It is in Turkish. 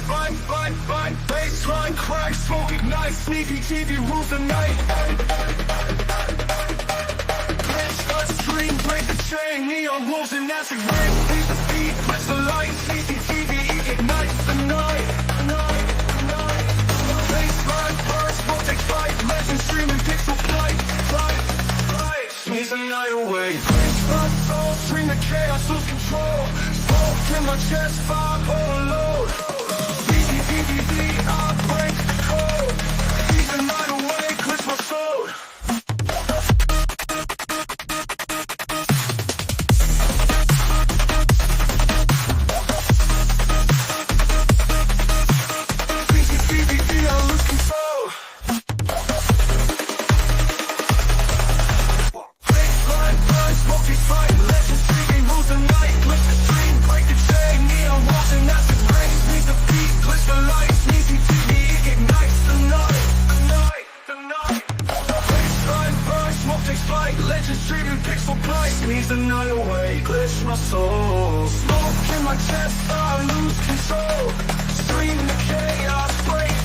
bite. Baseline crack, smoke ignite. Sneaky TV rules the night. Stream, break the chain, neon wolves and acid rain. Leave the beat, press the light. CCTV ignites the night. Baseline burst, voltage fight. Legend streaming, pixel flight. Sneeze the night away. Blood soul, stream the chaos, lose control. Smoke in my chest, fire overload. I break the code. Sneeze the night away, glitch my soul. Sneeze the night away, glitch my soul. Smoke in my chest, I lose control. Stream the chaos, break